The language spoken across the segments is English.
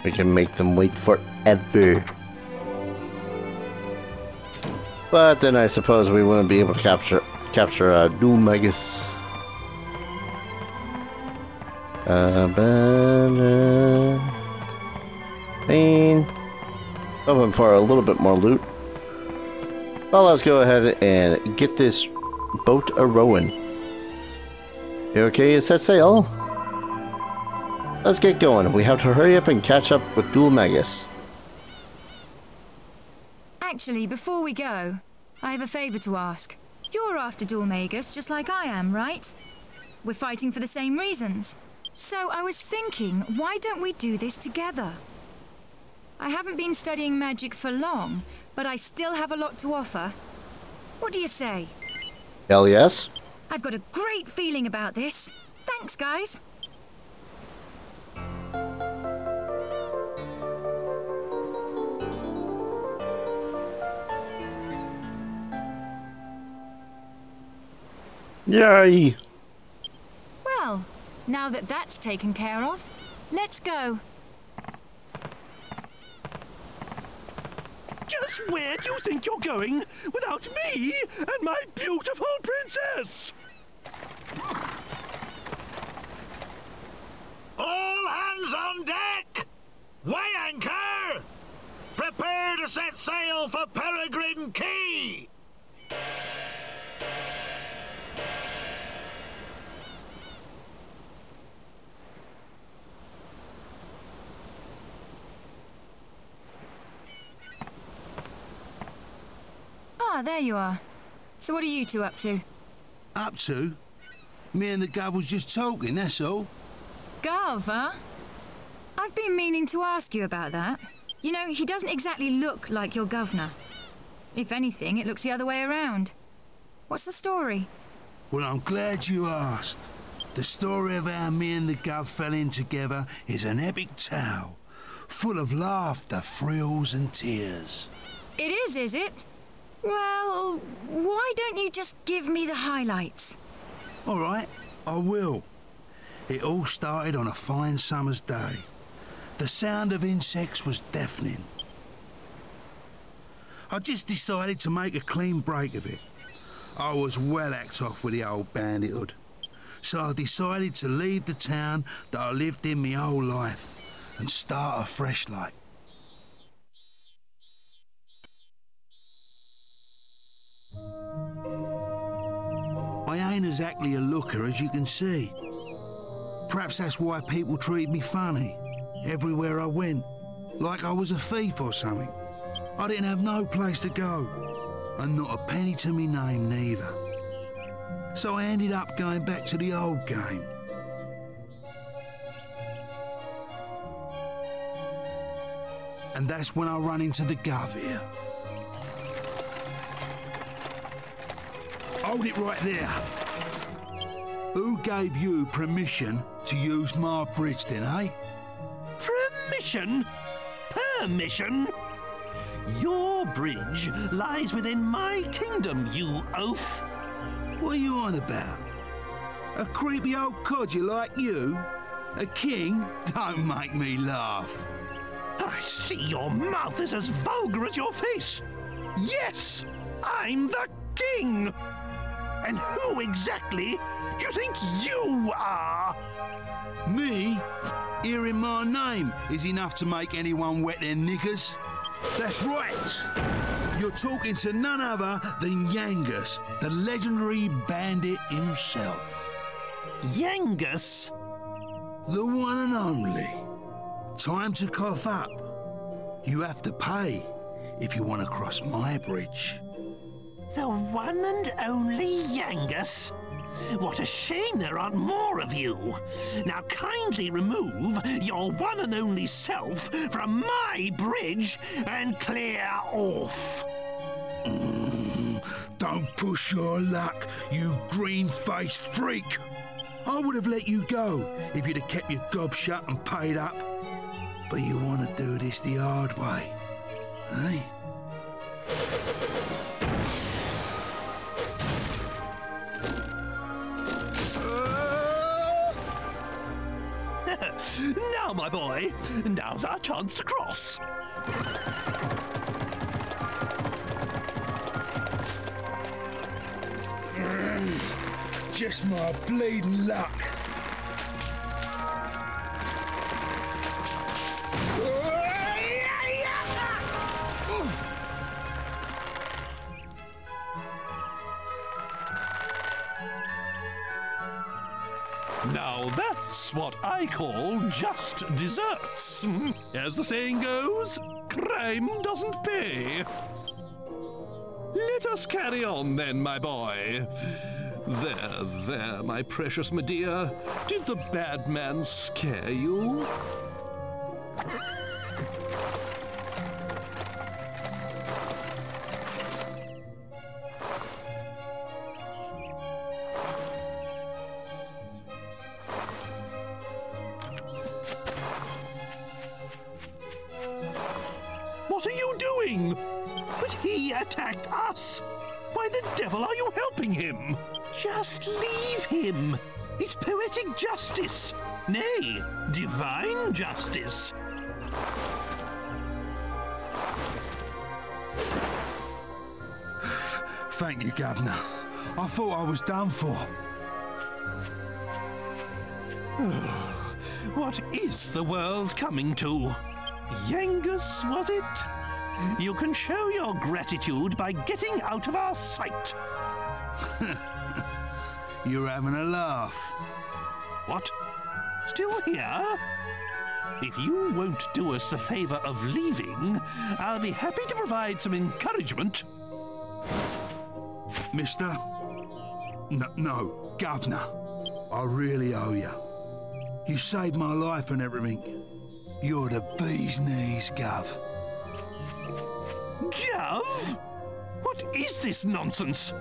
We can make them wait forever. But then I suppose we wouldn't be able to capture dual Magus. Hoping for a little bit more loot. Well, let's go ahead and get this boat a-rowing. You okay? Set sail? Let's get going. We have to hurry up and catch up with dual Magus. Actually, before we go, I have a favor to ask. You're after dual Magus just like I am, right? We're fighting for the same reasons. So I was thinking, why don't we do this together? I haven't been studying magic for long, but I still have a lot to offer. What do you say? Hell yes. I've got a great feeling about this. Thanks, guys. Yay! Well, now that that's taken care of, let's go. Just where do you think you're going without me and my beautiful princess? All hands on deck! Weigh anchor! Prepare to set sail for Peregrine Quay! Ah, there you are. So what are you two up to? Up to? Me and the Gov was just talking, that's all. Gov, huh? I've been meaning to ask you about that. You know, he doesn't exactly look like your governor. If anything, it looks the other way around. What's the story? Well, I'm glad you asked. The story of how me and the Gov fell in together is an epic tale, full of laughter, thrills and tears. It is it? Well, why don't you just give me the highlights? All right, I will. It all started on a fine summer's day. The sound of insects was deafening. I just decided to make a clean break of it. I was well hacked off with the old bandithood. So I decided to leave the town that I lived in my whole life and start afresh like. I ain't exactly a looker, as you can see. Perhaps that's why people treat me funny, everywhere I went, like I was a thief or something. I didn't have no place to go, and not a penny to me name neither. So I ended up going back to the old game. And that's when I run into the Gov here. Hold it right there. Who gave you permission to use my bridge then, eh? Permission? Permission? Your bridge lies within my kingdom, you oaf. What are you on about? A creepy old codger like you? A king? Don't make me laugh. I see your mouth is as vulgar as your face. Yes, I'm the king. And who exactly do you think you are? Me? Hearing my name is enough to make anyone wet their knickers. That's right. You're talking to none other than Yangus, the legendary bandit himself. Yangus? The one and only. Time to cough up. You have to pay if you want to cross my bridge. The one and only Yangus? What a shame there aren't more of you. Now kindly remove your one and only self from my bridge and clear off. Don't push your luck, you green-faced freak. I would have let you go if you'd have kept your gob shut and paid up. But you want to do this the hard way, eh? Now, my boy, now's our chance to cross. Just my bleeding luck. Now that's what I call just desserts. As the saying goes, crime doesn't pay. Let us carry on then, my boy. There, my precious Medea. Did the bad man scare you? What are you doing? But he attacked us. Why the devil are you helping him? Just leave him. It's poetic justice. Nay, divine justice. Thank you, Governor. I thought I was done for. What is the world coming to? Yangus, was it? You can show your gratitude by getting out of our sight. You're having a laugh. What? Still here? If you won't do us the favor of leaving, I'll be happy to provide some encouragement. Mister? No, Governor. I really owe you. You saved my life and everything. You're the bee's knees, Gov. Gov? What is this nonsense?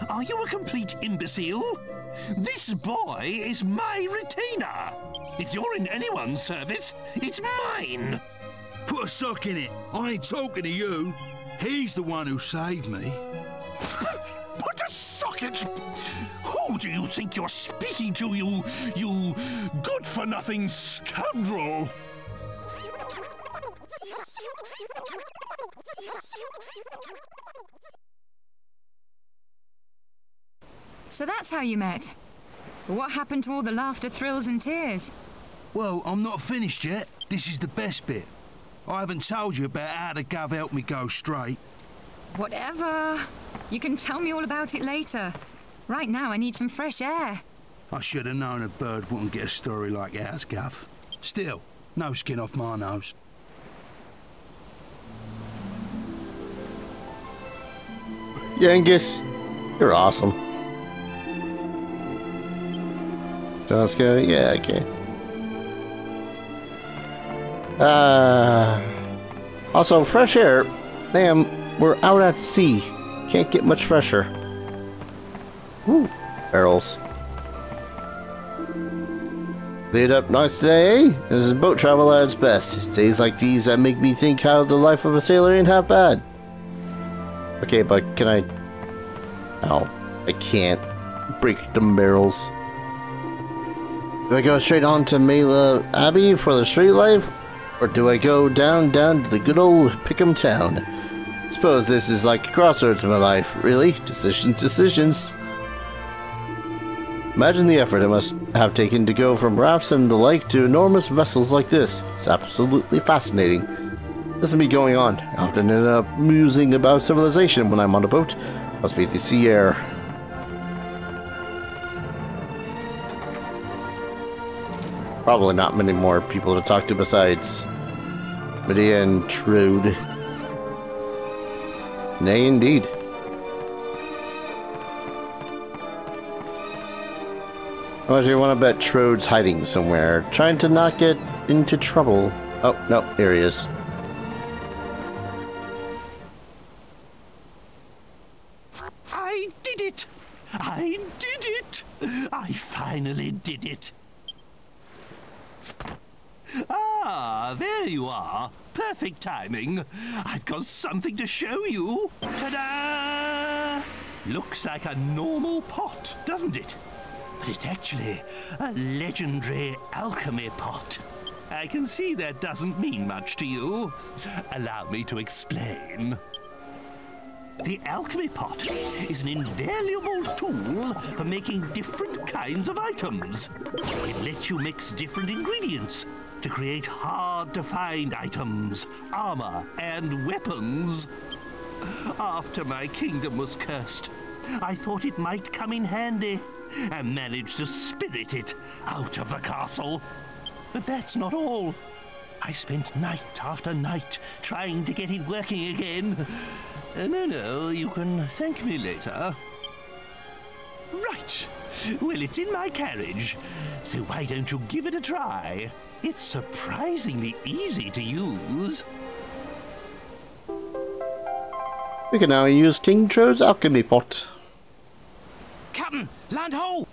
Are you a complete imbecile? This boy is my retainer. If you're in anyone's service, it's mine. Put a sock in it. I ain't talking to you. He's the one who saved me. Put a sock in it? Who do you think you're speaking to, you good-for-nothing scoundrel? So that's how you met. But what happened to all the laughter, thrills and tears? Well, I'm not finished yet. This is the best bit. I haven't told you about how the Gov helped me go straight. Whatever. You can tell me all about it later. Right now I need some fresh air. I should have known a bird wouldn't get a story like ours, Gov. Still, no skin off my nose. Yangus, you're awesome. So let's go. Yeah, okay. Also, fresh air. Damn, we're out at sea. Can't get much fresher. Woo, barrels. Laid up nice today, eh? This is boat travel at its best. It's days like these that make me think how the life of a sailor ain't half bad. Okay, but can I... No, I can't break them barrels. Do I go straight on to Mela Abbey for the street life? Or do I go down to the good old Pickham town? Suppose this is like a crossroads in my life, really. Decisions. Imagine the effort I must have taken to go from rafts and the like to enormous vessels like this. It's absolutely fascinating. Listen to me going on. I often end up musing about civilization when I'm on a boat. Must be the sea air. Probably not many more people to talk to besides Medea and Trode. Nay, indeed. How much do you want to bet Trode's hiding somewhere, trying to not get into trouble? Oh, no, here he is. I did it! I did it! I finally did it! Ah, there you are. Perfect timing. I've got something to show you. Ta-da! Looks like a normal pot, doesn't it? but it's actually a legendary alchemy pot. I can see that doesn't mean much to you. Allow me to explain. The alchemy pot is an invaluable tool for making different kinds of items. It lets you mix different ingredients to create hard-to-find items, armor, and weapons. After my kingdom was cursed, I thought it might come in handy and managed to spirit it out of the castle. But that's not all. I spent night after night trying to get it working again. No, you can thank me later. Right. Well, it's in my carriage, so why don't you give it a try? It's surprisingly easy to use. We can now use King Trode's alchemy pot. Captain, land ho!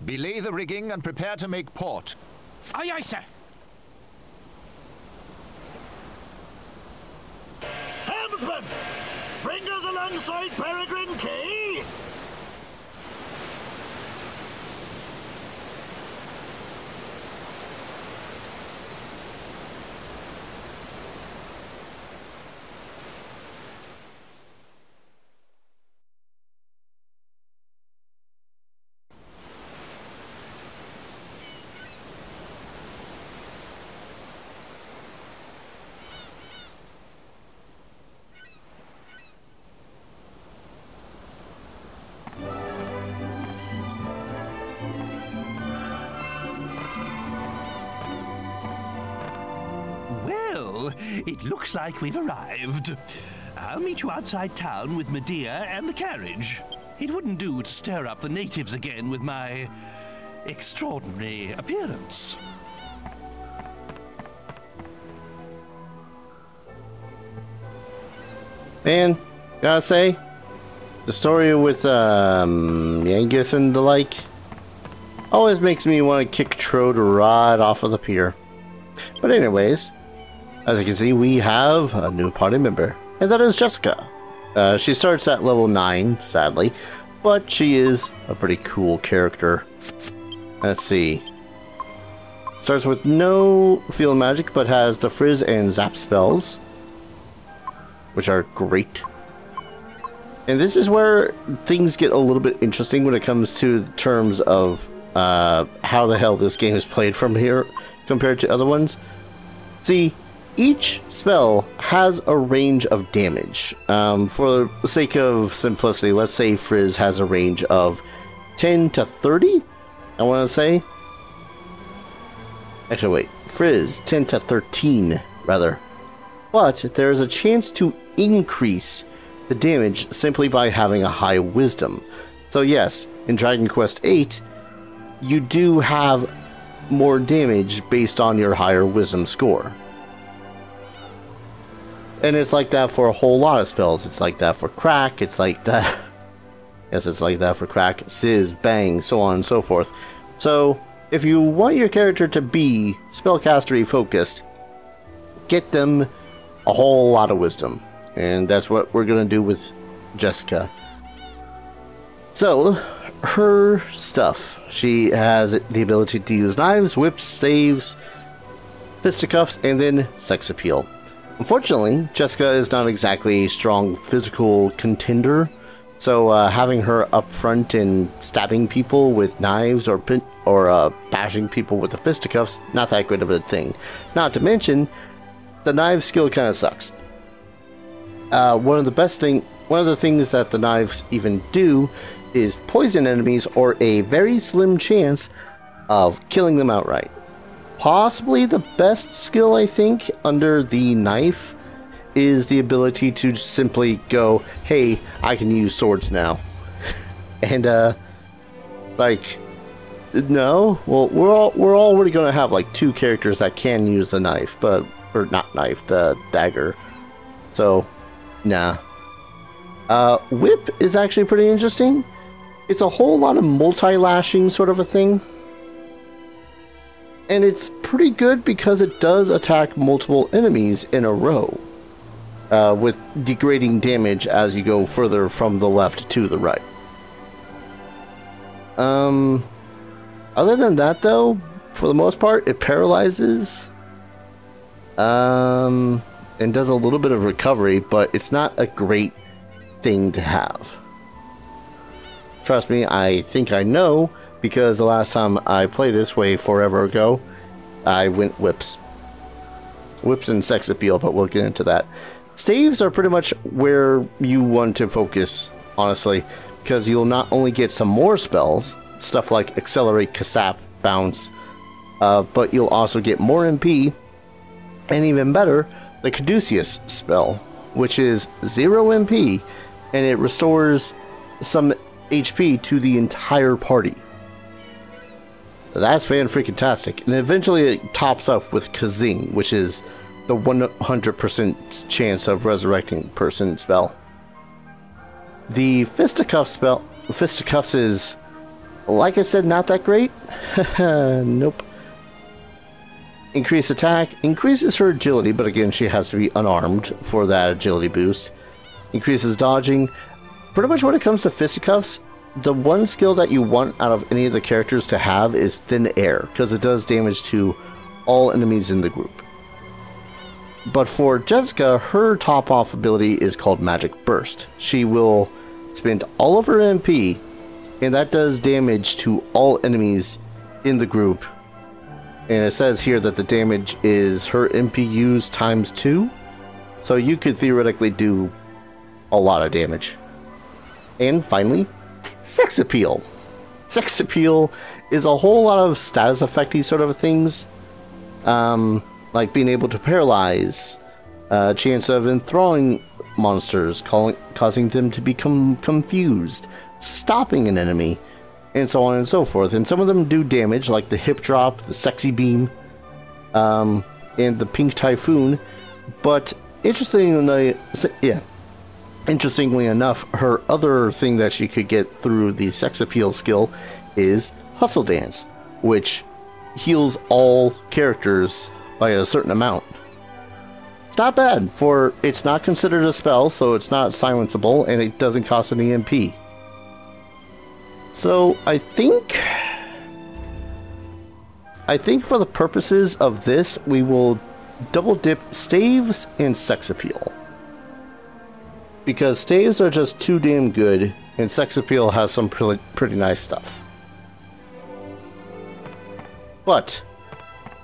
Belay the rigging and prepare to make port. Aye, aye, sir. Helmsman! Bring us alongside Peregrine Quay! Well, it looks like we've arrived. I'll meet you outside town with Medea and the carriage. It wouldn't do to stir up the natives again with my extraordinary appearance. Man, gotta say, the story with Yangus and the like always makes me want to kick Trode right off of the pier. But anyways, as you can see, we have a new party member, and that is Jessica. She starts at level 9, sadly, but she is a pretty cool character. Let's see. Starts with no field magic, but has the frizz and zap spells, which are great. And this is where things get a little bit interesting when it comes to terms of how the hell this game is played from here compared to other ones. See, each spell has a range of damage. For the sake of simplicity, let's say Frizz has a range of 10 to 30, I want to say. Actually, wait, Frizz, 10 to 13, rather. But there is a chance to increase the damage simply by having a high wisdom. So yes, in Dragon Quest VIII, you do have more damage based on your higher wisdom score. And it's like that for a whole lot of spells. It's like that for Crack, it's like that... Yes, it's like that for Crack, Sizz, Bang, so on and so forth. So, if you want your character to be spellcastery focused, get them a whole lot of wisdom. And that's what we're going to do with Jessica. So, her stuff. She has the ability to use knives, whips, staves, fisticuffs, and then sex appeal. Unfortunately, Jessica is not exactly a strong physical contender, so having her up front and stabbing people with knives or bashing people with the fisticuffs, not that good of a thing. Not to mention, the knife skill kind of sucks. One of the things that the knives even do is poison enemies or a very slim chance of killing them outright. Possibly the best skill, I think, under the knife is the ability to simply go, hey, I can use swords now. And, like, no, well, we're already going to have, like, 2 characters that can use the knife, but, or not knife, the dagger. So, nah. Whip is actually pretty interesting. It's a whole lot of multi-lashing sort of a thing. And it's pretty good because it does attack multiple enemies in a row, with degrading damage as you go further from the left to the right. Other than that, though, for the most part, it paralyzes. And does a little bit of recovery, but it's not a great thing to have. Trust me, I think I know, because the last time I played this way forever ago, I went whips. Whips and sex appeal, but we'll get into that. Staves are pretty much where you want to focus, honestly, because you'll not only get some more spells, stuff like Accelerate, Kasap, Bounce, but you'll also get more MP, and even better, the Caduceus spell, which is 0 MP, and it restores some HP to the entire party. That's fan-freaking-tastic. And eventually it tops up with Kazing, which is the 100% chance of resurrecting person spell. The Fisticuff spell, Fisticuffs is, like I said, not that great. Nope. Increased attack, increases her agility, but again, she has to be unarmed for that agility boost. Increases dodging. Pretty much when it comes to Fisticuffs, the one skill that you want out of any of the characters to have is Thin Air, because it does damage to all enemies in the group. But for Jessica, her top-off ability is called Magic Burst. She will spend all of her MP, and that does damage to all enemies in the group. And it says here that the damage is her MP used times 2, so you could theoretically do a lot of damage. And finally, Sex Appeal. Sex Appeal is a whole lot of status effecty sort of things, like being able to paralyze, chance of enthralling monsters, causing them to become confused, stopping an enemy, and so on and so forth. And some of them do damage, like the Hip Drop, the Sexy Beam, and the Pink Typhoon. But interestingly enough, her other thing that she could get through the Sex Appeal skill is Hustle Dance, which heals all characters by a certain amount. It's not bad, for it's not considered a spell, so it's not silenceable, and it doesn't cost any MP. So I think for the purposes of this, we will double dip Staves and Sex Appeal. Because Staves are just too damn good, and Sex Appeal has some pretty nice stuff. But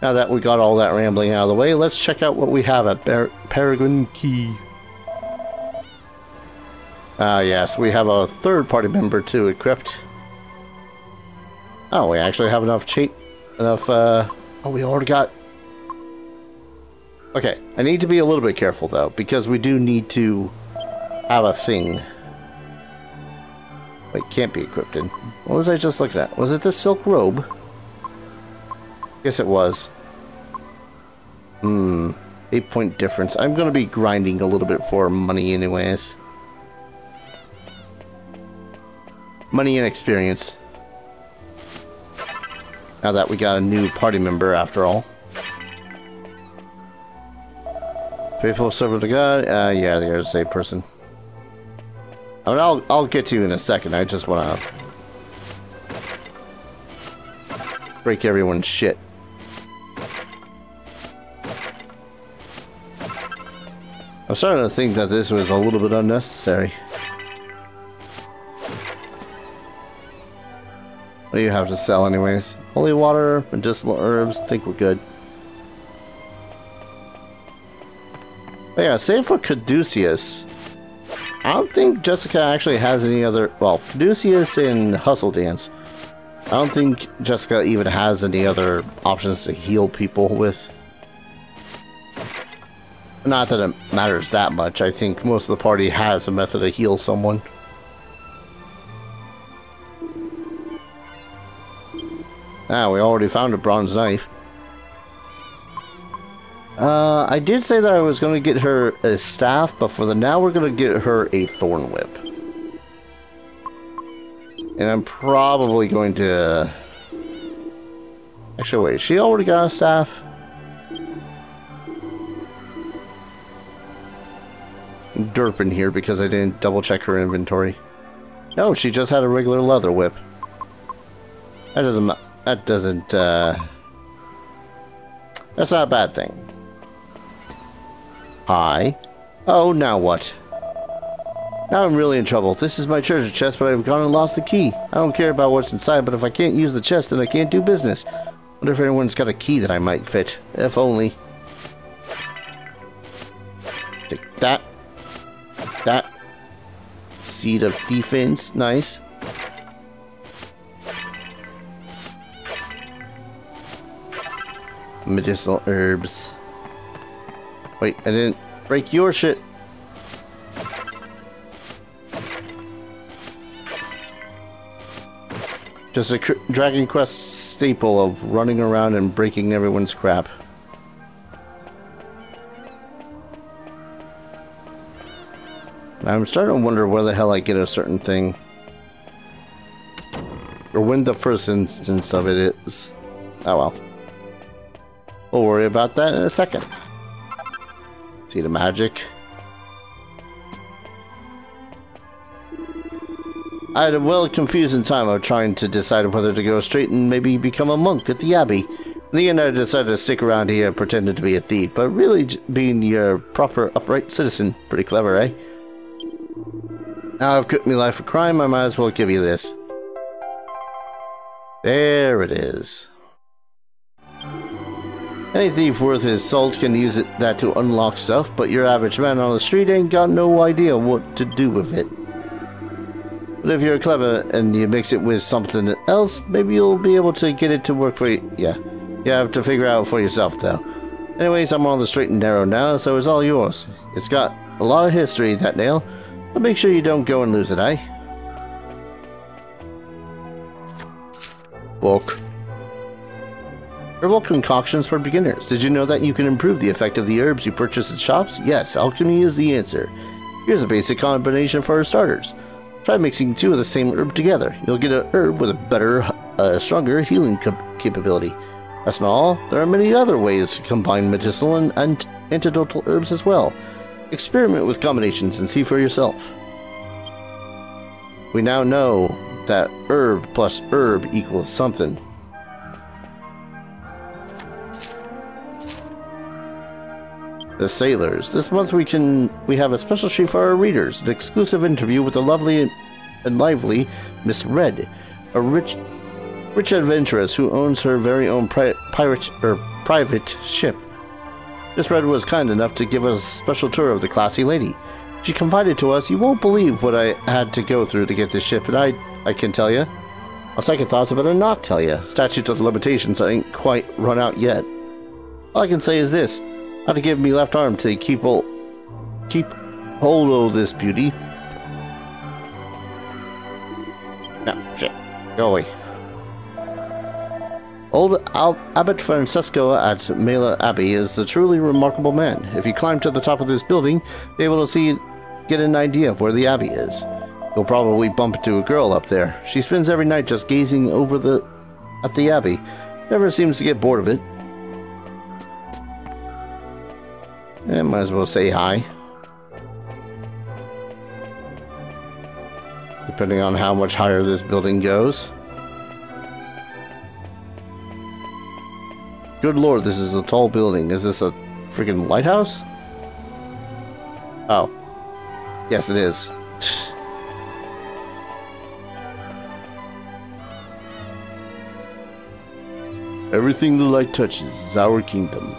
now that we got all that rambling out of the way, let's check out what we have at Peregrine Quay. Yes, we have a third party member too equipped. Oh, we actually have enough oh, we already got... Okay, I need to be a little bit careful though, because we do need to have a thing. Wait, can't be equipped in. What was I just looking at? Was it the silk robe? Yes, it was. 8-point difference. I'm going to be grinding a little bit for money anyways. Money and experience. Now that we got a new party member after all. Faithful servant of God. Yeah, there's the same person. I mean, I'll get to you in a second. I just want to break everyone's shit. I'm starting to think that this was a little bit unnecessary. What do you have to sell anyways? Holy water, medicinal herbs. I think we're good. But yeah, save for Caduceus. I don't think Jessica actually has any other... Well, Caduceus and Hustle Dance. I don't think Jessica even has any other options to heal people with. Not that it matters that much. I think most of the party has a method to heal someone. Ah, we already found a bronze knife. I did say that I was going to get her a staff, but for the now we're going to get her a thorn whip. And I'm probably going to... Actually, wait, she already got a staff? I'm derping here because I didn't double check her inventory. No, she just had a regular leather whip. That doesn't that doesn't, that's not a bad thing. Hi. Oh, now what? Now I'm really in trouble. This is my treasure chest, but I've gone and lost the key. I don't care about what's inside, but if I can't use the chest, then I can't do business. Wonder if anyone's got a key that I might fit. If only. Take that. That. Seed of defense. Nice. Medicinal herbs. Wait, I didn't break your shit. Just a Dragon Quest staple of running around and breaking everyone's crap. I'm starting to wonder where the hell I get a certain thing. Or when the first instance of it is. Oh well. We'll worry about that in a second. See the magic. I had a well confusing time of trying to decide whether to go straight and maybe become a monk at the abbey. In the end, I decided to stick around here pretending to be a thief, but really being your proper upright citizen. Pretty clever, eh? Now I've quit me life for crime, I might as well give you this. There it is. Any thief worth his salt can use that to unlock stuff, but your average man on the street ain't got no idea what to do with it. But if you're clever and you mix it with something else, maybe you'll be able to get it to work for you. Yeah, you have to figure out for yourself though. Anyways, I'm on the straight and narrow now, so it's all yours. It's got a lot of history, that nail. But make sure you don't go and lose it, eh? Book. Herbal concoctions for beginners. Did you know that you can improve the effect of the herbs you purchase at shops? Yes, alchemy is the answer. Here's a basic combination for starters. Try mixing two of the same herb together. You'll get an herb with a better, stronger healing capability. That's not all. There are many other ways to combine medicinal and antidotal herbs as well. Experiment with combinations and see for yourself. We now know that herb plus herb equals something. The Sailors. This month we have a special treat for our readers. An exclusive interview with the lovely and lively Miss Red, a rich adventuress who owns her very own private ship. Miss Red was kind enough to give us a special tour of the classy lady. She confided to us, "You won't believe what I had to go through to get this ship, and I can tell you. On second thoughts, I better not tell you. Statute of limitations ain't quite run out yet. All I can say is this. I had to give me left arm to keep hold of this beauty." No, shit. Go away. Old Abbot Francesco at Mela Abbey is the truly remarkable man. If you climb to the top of this building, you'll be able to get an idea of where the abbey is. You'll probably bump into a girl up there. She spends every night just gazing over at the abbey. Never seems to get bored of it. Might as well say hi. Depending on how much higher this building goes. Good lord, this is a tall building. Is this a freaking lighthouse? Oh. Yes, it is. Everything the light touches is our kingdom.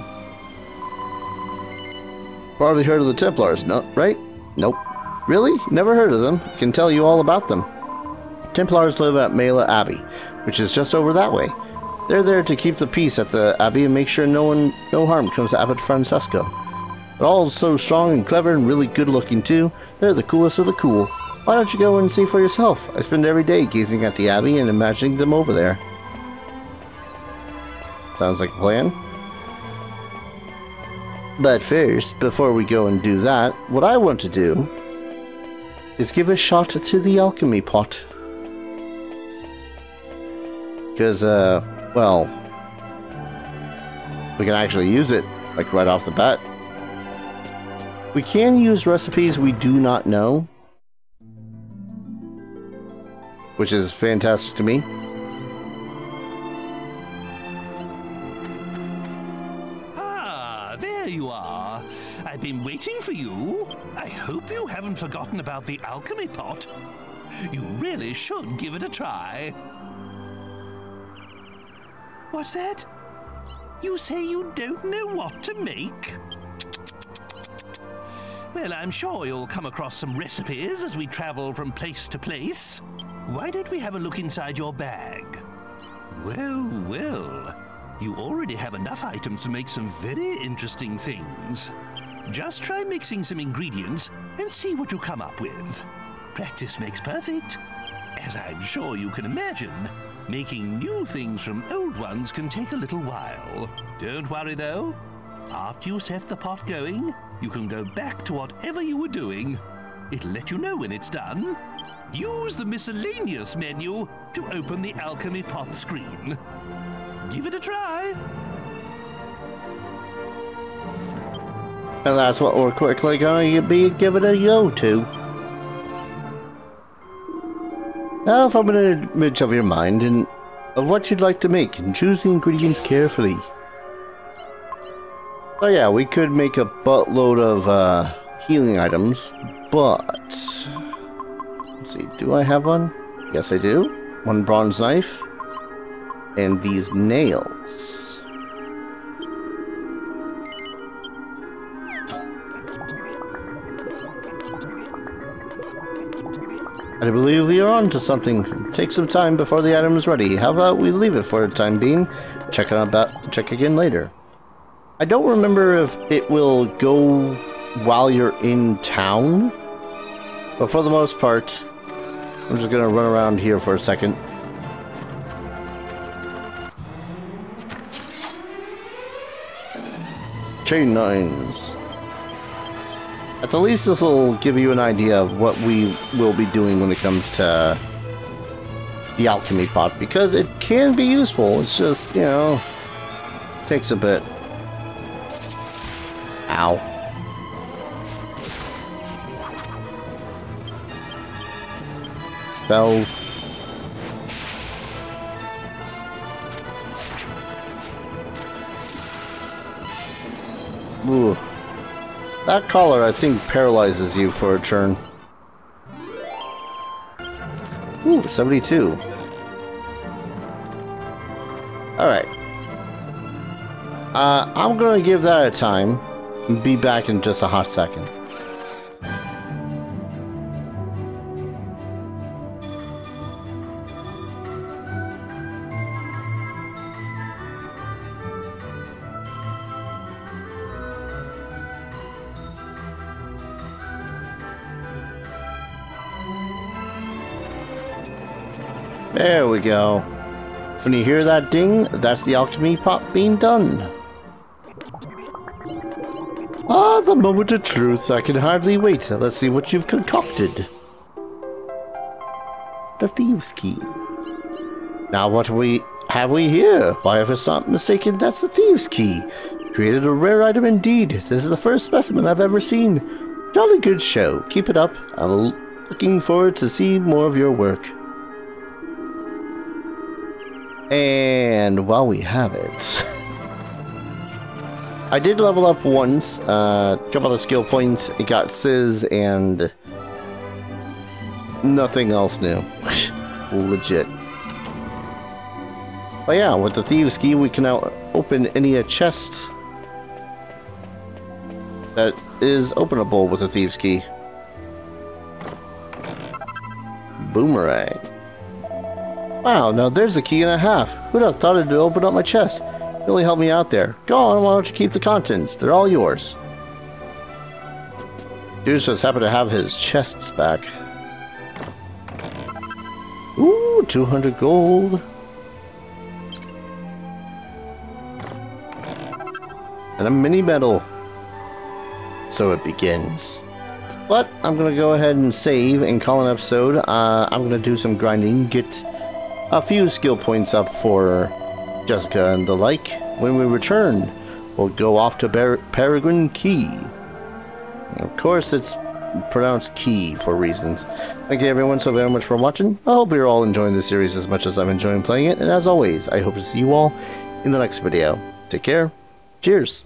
Probably heard of the Templars, no, right? Nope. Really? Never heard of them. I can tell you all about them. Templars live at Mela Abbey, which is just over that way. They're there to keep the peace at the abbey and make sure no harm comes to Abbot Francesco. They're all so strong and clever and really good looking too. They're the coolest of the cool. Why don't you go and see for yourself? I spend every day gazing at the abbey and imagining them over there. Sounds like a plan. But first, before we go and do that, what I want to do is give a shot to the alchemy pot. Because, well, we can actually use it, like, right off the bat. We can use recipes we do not know, which is fantastic to me. I've been waiting for you. I hope you haven't forgotten about the alchemy pot. You really should give it a try. What's that? You say you don't know what to make? Well, I'm sure you'll come across some recipes as we travel from place to place. Why don't we have a look inside your bag? Well, well. You already have enough items to make some very interesting things. Just try mixing some ingredients and see what you come up with. Practice makes perfect. As I'm sure you can imagine, making new things from old ones can take a little while. Don't worry though. After you set the pot going, you can go back to whatever you were doing. It'll let you know when it's done. Use the miscellaneous menu to open the alchemy pot screen. Give it a try. And that's what we're quickly going to be giving a go to. Now form an image of your mind and of what you'd like to make and choose the ingredients carefully. So yeah, we could make a buttload of healing items, but let's see, do I have one? Yes I do. One bronze knife and these nails. I believe we are on to something. Take some time before the item is ready. How about we leave it for the time being? Check again later. I don't remember if it will go while you're in town, but for the most part, I'm just gonna run around here for a second. Chain nines. At the least, this will give you an idea of what we will be doing when it comes to the alchemy pot, because it can be useful. It's just, you know, takes a bit. Ow. Spells. Ooh. That collar, I think, paralyzes you for a turn. Ooh, 72. Alright. I'm gonna give that a time. And be back in just a hot second. There we go. When you hear that ding, that's the alchemy pot being done. Ah, the moment of truth. I can hardly wait. Let's see what you've concocted. The thieves' key. Now what have we here? Why, if it's not mistaken, that's the thieves' key. Created a rare item indeed. This is the first specimen I've ever seen. Jolly good show. Keep it up. I'm looking forward to see more of your work. And while we have it, I did level up once, a couple of skill points, it got Sizz, and nothing else new. Legit. But yeah, with the Thieves' Key, we can now open any chest that is openable with the Thieves' Key. Boomerang. Wow, now there's a key and a half. Who'd have thought it'd open up my chest? Really helped me out there. Go on, why don't you keep the contents? They're all yours. Dude just happened to have his chests back. Ooh, 200 gold. And a mini medal. So it begins. But I'm gonna go ahead and save and call an episode. I'm gonna do some grinding, get a few skill points up for Jessica and the like. When we return, we'll go off to Peregrine Quay. Of course, it's pronounced Key for reasons. Thank you everyone so very much for watching. I hope you're all enjoying this series as much as I'm enjoying playing it, and as always, I hope to see you all in the next video. Take care. Cheers.